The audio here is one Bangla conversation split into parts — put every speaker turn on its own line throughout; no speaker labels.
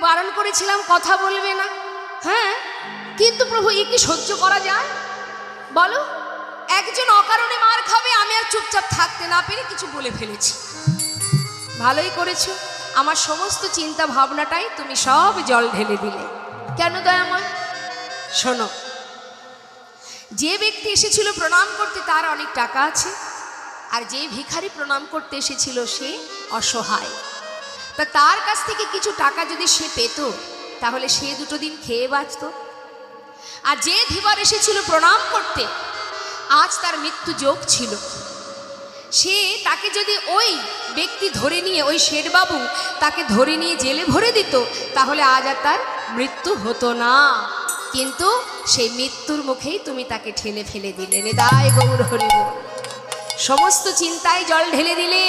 বারণ করেছিলাম কথা বলবে না, হ্যাঁ, কিন্তু প্রভু এ কি সহ্য করা যায় বলো? একজন অকারণে মার খাবে, আমি আর চুপচাপ থাকতে না পেরে কিছু বলে ফেলেছি। ভালোই করেছো, আমার সমস্ত চিন্তা ভাবনাটাই তুমি সব জল ঢেলে দিলে। কেন দয়াময়? শোনো, যে ব্যক্তি এসেছিল প্রণাম করতে তার অনেক টাকা আছে, আর যে ভিখারি প্রণাম করতে এসেছিল সে অসহায়। তা তার কাছ থেকে কিছু টাকা যদি সে পেত তাহলে সে দুটো দিন খেয়ে বাঁচত। আর যে ধীবর এসেছিল প্রণাম করতে, আজ তার মৃত্যু যোগ ছিল, সে তাকে যদি ওই ব্যক্তি ধরে নিয়ে, ওই শেঠবাবু তাকে ধরে নিয়ে জেলে ভরে দিত তাহলে আজ আর তার মৃত্যু হতো না। কিন্তু সেই মৃত্যুর মুখেই তুমি তাকে ঠেলে ফেলে দিলে। হৃদয় গৌর হরি বল। সমস্ত চিন্তায় জল ঢেলে দিলে।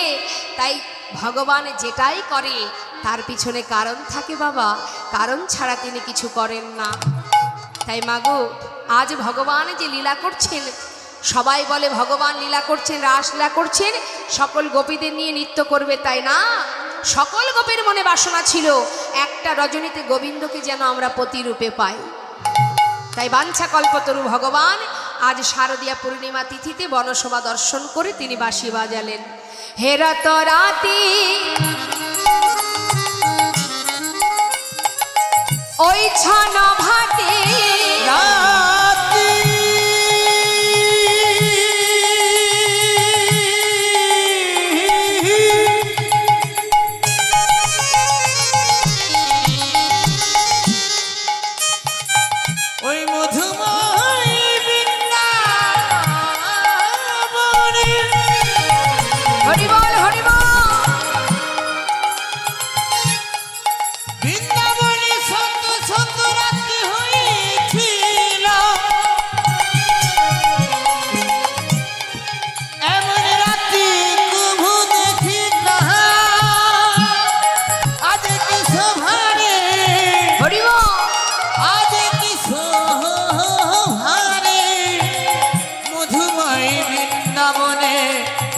তাই ভগবান যেটাই করে তার পিছনে কারণ থাকে বাবা, কারণ ছাড়া তিনি কিছু করেন না। তাই মাগো, আজ ভগবান যে লীলা করছেন, সবাই বলে ভগবান লীলা করছেন, রাসলীলা করছেন, সকল গোপীদের নিয়ে নৃত্য করবে, তাই না। সকল গোপীর মনে বাসনা ছিল একটা রজনীতে গোবিন্দকে যেন আমরা পতিরূপে পাই। তাই বাঞ্ছা কল্পতরু ভগবান আজ শারদীয়া পূর্ণিমা তিথিতে বনসভা দর্শন করে তিনি বাঁশি বাজালেন। হে রাত রাতি ওই ছন ভাতে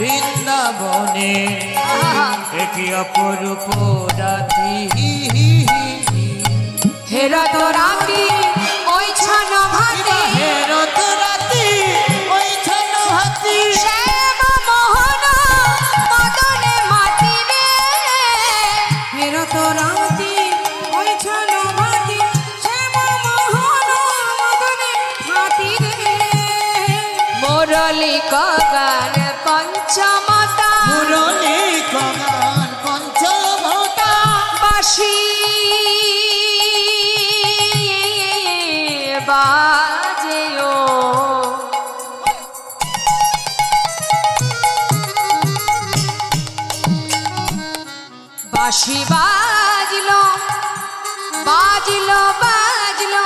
বৃন্দাবনে একই অপরূপ রাতি।
হে রাত রাতি ওই ছন ভাতে,
হে রাত রাতি ওই ছন ভাতি,
শ্যাম মোহন মদনে মাতি রে। হে রাত রাতি ওই ছন ভাতে, শ্যাম মোহন মদনে মাতি রে। মুরলী গগন পঞ্চমতা,
মুরলী গগন পঞ্চমতা,
বাঁশি বাজেও বাঁশি বাজলো বাজলো বাজলো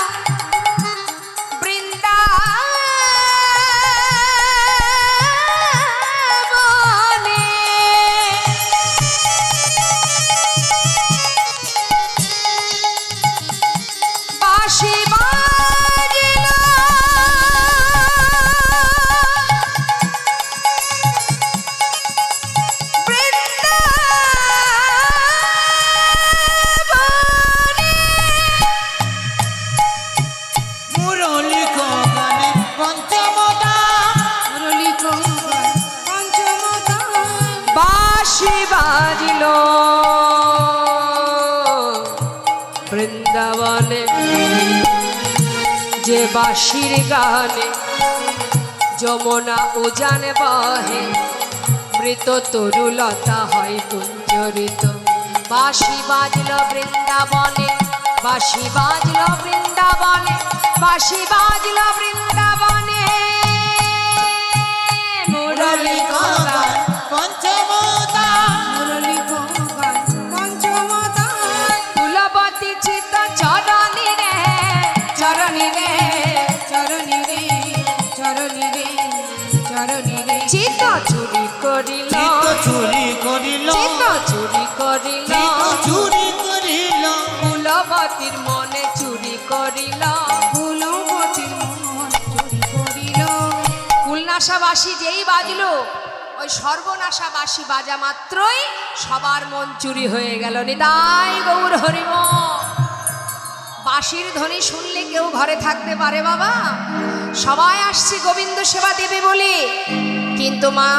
বৃন্দাবনে। বাঁশি বাজলো বৃন্দাবনে।
মুরলী গগন পঞ্চমতা,
মুরলী গগন পঞ্চমতা, বাঁশি বাজলো বৃন্দাবনে। যে বাঁশির গানে যমুনা উজান বহে, মৃত তরুলতা হয় পুঞ্জরিত। বাঁশি বাজলো বৃন্দাবনে, বাঁশি বাজলো বৃন্দাবনে, বাঁশি বাজলো বৃন্দাবনে। মুরলী গগন
পঞ্চমতা,
মুরলী গগন পঞ্চমতা, তুলবতী চিত চরণী রে, চরণী রে, চরণী রে, চরণী রে, চরণী রে। চিত চুরি করিল,
চিত্ত চুরি করিল,
চিত চুরি করিল,
চিত্ত চুরি করিল,
কুলবতীর মনে চুরি করিল, কুলবতীর মনে চুরি করিল। কুলনাশা বাঁশি যেই বাজলো, ওই সর্বনাশা বাঁশি বাজা মাত্রই সবার মন চুরি হয়ে গেল। নিতাই গৌর হরিব। বাঁশির ধ্বনি শুনলে কেউ ঘরে থাকতে পারে বাবা? সবাই আসছে গোবিন্দ সেবা দেবে বলে, কিন্তু মা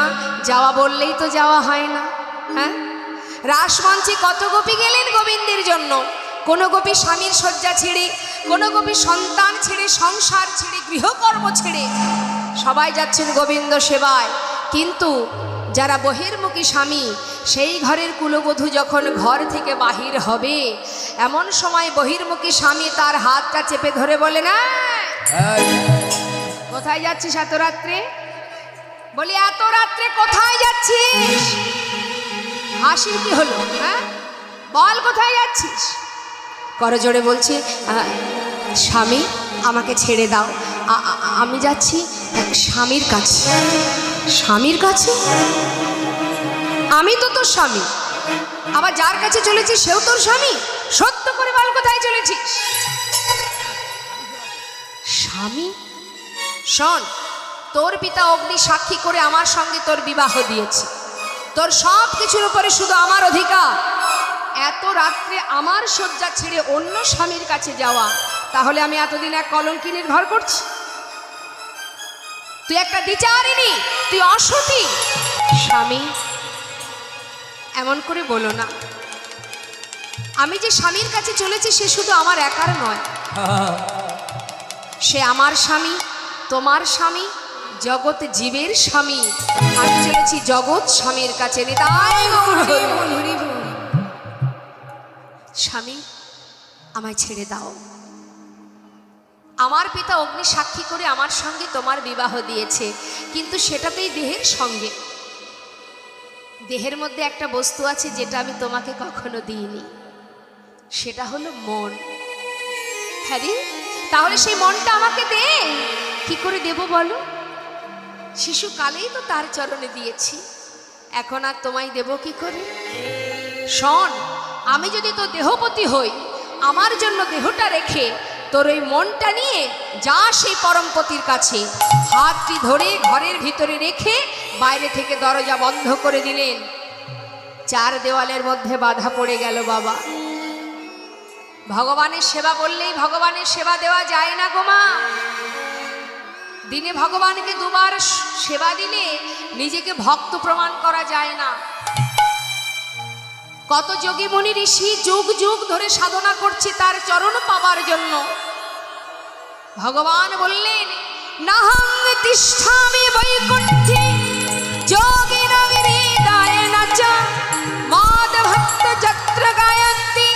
যাওয়া বললেই তো যাওয়া হয় না। হ্যাঁ, রাসমঞ্চে কত গোপী গেলেন গোবিন্দের জন্য। কোনো গোপী স্বামীর শয্যা ছেড়ে, কোনো গোপী সন্তান ছেড়ে, সংসার ছেড়ে, গৃহকর্ম ছেড়ে সবাই যাচ্ছেন গোবিন্দ সেবায়। কিন্তু যারা বহির্মুখী স্বামী, সেই ঘরের কুলবধূ যখন ঘর থেকে বাহির হবে, এমন সময় বহির্মুখী স্বামী তার হাতটা চেপে ধরে বলে, না কোথায় যাচ্ছিস এত রাত্রে? বলি এত রাত্রে কোথায় যাচ্ছিস? হাসির কি হলো? হ্যাঁ, বল কোথায় যাচ্ছিস? করজোড়ে বলছে, স্বামী আমাকে ছেড়ে দাও, আমি যাচ্ছি স্বামীর কাছে। স্বামীর কাছে? আমি তো তোর স্বামী, আবার যার কাছে চলেছিস সেও তোর স্বামী। সত্য করে বল কোথায় চলেছিস? স্বামী? শোন, তোর পিতা অগ্নি সাক্ষী করে আমার সঙ্গে তোর বিবাহ দিয়েছে। তোর সব কিছুর উপরে শুধু আমার অধিকার। এত রাত্রে আমার শয্যা ছেড়ে অন্য স্বামীর কাছে যাওয়া, তাহলে আমি এতদিন এক কলঙ্কিনীর ঘর করছি? তুই একটা দ্বিচারিণী, তুই অসতী। স্বামী এমন করে বলো না। আমি যে স্বামীর কাছে চলেছি সে শুধু আমার একার নয়, সে আমার স্বামী, তোমার স্বামী, জগৎ জীবের স্বামী। আমি চলেছি জগৎ স্বামীর কাছে। নিতাই গৌর হরি বল। স্বামী আমায় ছেড়ে দাও। আমার পিতা অগ্নি সাক্ষী করে আমার সঙ্গে তোমার বিবাহ দিয়েছে, কিন্তু সেটাতেই দেহের সঙ্গে। দেহের মধ্যে একটা বস্তু আছে যেটা আমি তোমাকে কখনো দিইনি, সেটা হলো মন। হ্যাঁ রে, তাহলে সেই মনটা আমাকে দে। কি করে দেব বলো? শিশুকালেই তো তার চরণে দিয়েছি, এখন আর তোমায় দেব কি করে? শোন, আমি যদি তোর দেহপতি হই, আমার জন্য দেহটা রেখে তোর ওই মনটা নিয়ে যা সেই পরমপতির কাছে। হাতটি ধরে ঘরের ভিতরে রেখে বাইরে থেকে দরজা বন্ধ করে দিলেন। চার দেওয়ালের মধ্যে বাধা পড়ে গেল বাবা। ভগবানের সেবা বললেই ভগবানের সেবা দেওয়া যায় না গো মা। দিনে ভগবানকে দুবার সেবা দিলে নিজেকে ভক্ত প্রমাণ করা যায় না। কত যোগী মুনি ঋষি যুগ যুগ ধরে সাধনা করছে তার চরণ পাবার জন্য। ভগবান বললেন, নাহং তিষ্ঠামি বৈকুণ্ঠে যোগিনাং হৃদয়েন চ মাদ ভক্ত যত্র গায়ন্তি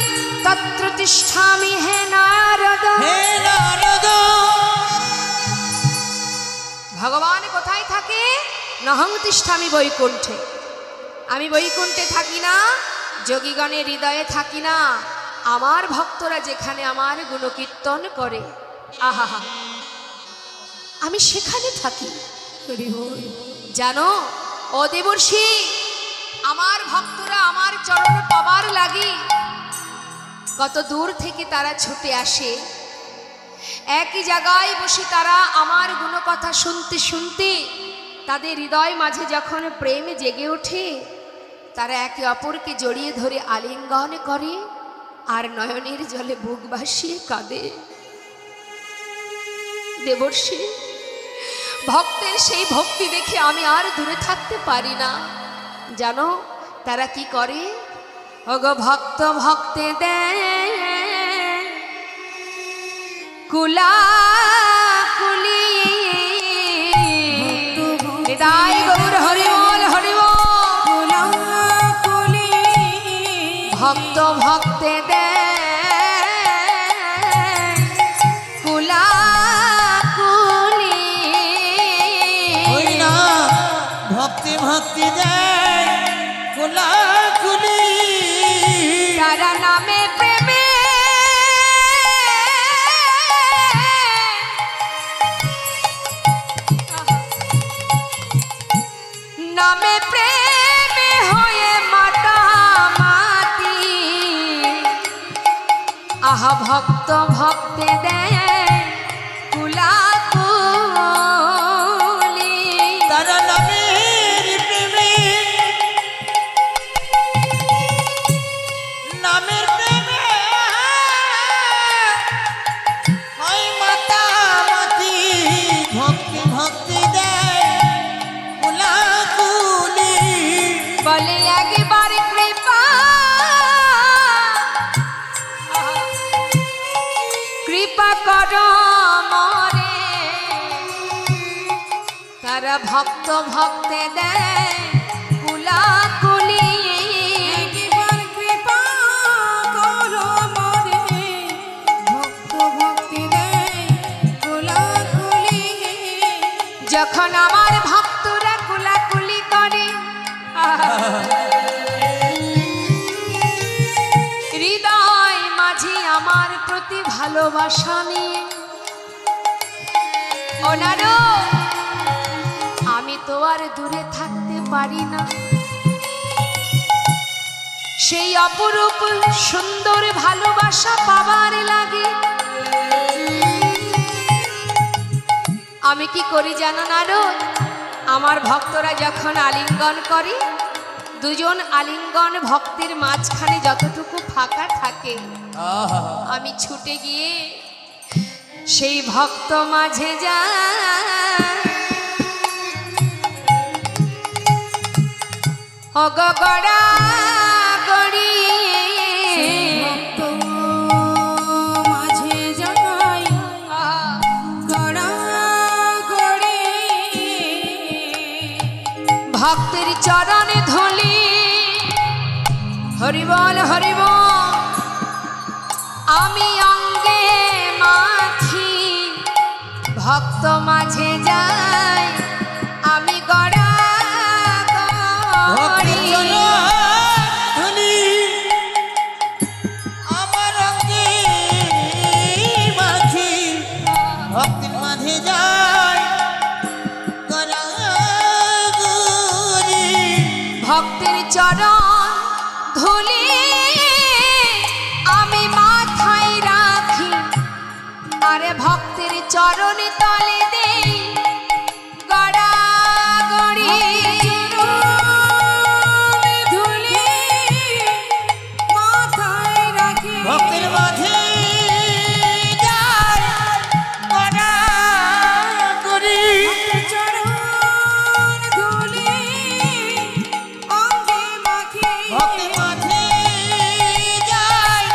তত্র তিষ্ঠামি হে নারদ। ভগবান কোথায় থাকে? নহং তিষ্ঠামি বৈকুণ্ঠে। আমি বৈকুণ্ঠে থাকি না, যোগীগণের হৃদয়ে থাকি না। আমার ভক্তরা যেখানে আমার গুণকীর্তন করে, আহা, আমি সেখানে থাকি। জানো ও দেবর্ষি, আমার ভক্তরা আমার চরণ পাবার লাগি কত দূর থেকে তারা ছুটে আসে। একই জায়গায় বসে তারা আমার গুণকথা শুনতে শুনতে তাদের হৃদয় মাঝে যখন প্রেম জেগে ওঠে, তারা একে অপরকে জড়িয়ে ধরে আলিঙ্গন করে আর নয়নের জলে বুক ভাসিয়ে কাঁদে। দেবর্ষি, ভক্তের সেই ভক্তি দেখে আমি আর দূরে থাকতে পারি না। জানো তারা কি করে? ওগো ভক্ত ভক্তে দে কুলা কুলি। হৃদয় গৌর হরি বল, হরি বল। ভক্ত ভক্তে দে কুলা কুলি।
ভক্তি ভক্তি দে কুলা কুলি।
তারা নামে প্রেমে নামে প্রেমে হয়ে মাতামাতি। আহা ভক্ত ভক্তে দেয় কুলা কুলি।
তারা নামের প্রেমে
কৃপা কর মরে তারা ভক্ত ভক্তে দেয় কুলাকুলি
একবার কৃপা করো মরে ভক্ত ভক্তি দেয় কোলাকুলি
যখন আমার ভক্তরা কুলাকুলি করে হৃদয় মাঝে আমার প্রতি ভালোবাসা নিয়ে ওনারও আমি তো আর দূরে থাকতে পারি না সেই অপরূপ সুন্দর ভালোবাসা পাবার লাগে আমি কি করি জানো না রো আমার ভক্তরা যখন আলিঙ্গন করে দুজন আলিঙ্গন ভক্তের মাঝখানে যতটুকু ফাঁকা থাকে আমি ছুটে গিয়ে সেই ভক্ত মাঝে যাই অগগড়া গড়ি
ভক্ত মাঝে যাই গড়া গড়ি
ভক্তের চরণে ধলি হরিবল হরিবল আমি অঙ্গে মাখি ভক্ত মাঝে যাই আমি গড়া গড়ি
আমার অঙ্গে মাঝি ভক্তির মাঝে যায় গড়া গড়ি
ভক্তের চরণ ধুলি আমি মাথায় রাখি আরে ভক্তের চরণে তলে দেই গড়া গড়ি
ধুলি মাথায় রাখি ভক্তির মাঝে যায় গড়া গড়ি চরণ ধুলি অঙ্গে মাখি ভক্তির মাঝে যায়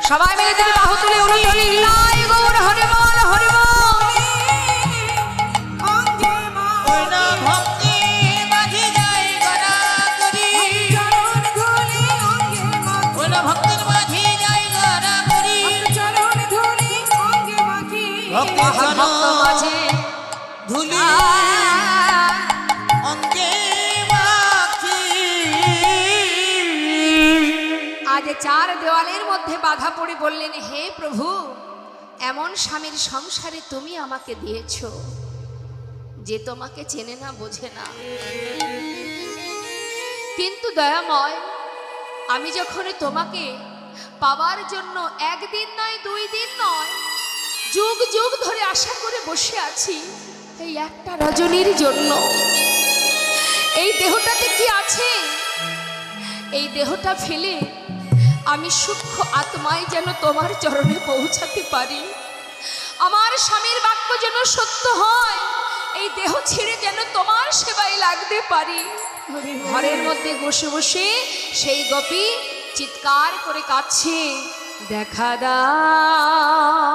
সবাই মিলে যদি বাহু তুলে উলুধ্বনি লাই গৌর হরি বল হরি বল
অঙ্গে মাখি না ভক্তির মাঝে যায় গড়া গড়ি চরণ ধুলি অঙ্গে মাখি না ভক্তির মাঝে যায় গড়া গড়ি চরণ ধুলি অঙ্গে মাখি
ভক্ত মাঝে
ধুলি অঙ্গে মাখি
আজ চার দেওয়ালের মধ্যে বাধা পড়ে বললেন হে প্রভু এমন স্বামীর সংসারে তুমি আমাকে দিয়েছো যে তোমাকে চেনে না বোঝে না কিন্তু দয়াময় আমি যখন তোমাকে পাওয়ার জন্য একদিন নয় 2 দিন নয় যুগ যুগ ধরে আশা করে বসে আছি এই একটা রজনীর জন্য এই দেহটাতে কি আছে এই দেহটা ফেলে আমি সূক্ষ্ম আত্মায় যেন তোমার চরণে পৌঁছাতে পারি আমার স্বামীর বাক্য যেন সত্য হয় এই দেহ ছেড়ে যেন তোমার সেবায় লাগতে পারি ঘরের মধ্যে বসে বসে সেই গোপী চিৎকার করে কাঁদছে দেখা দাও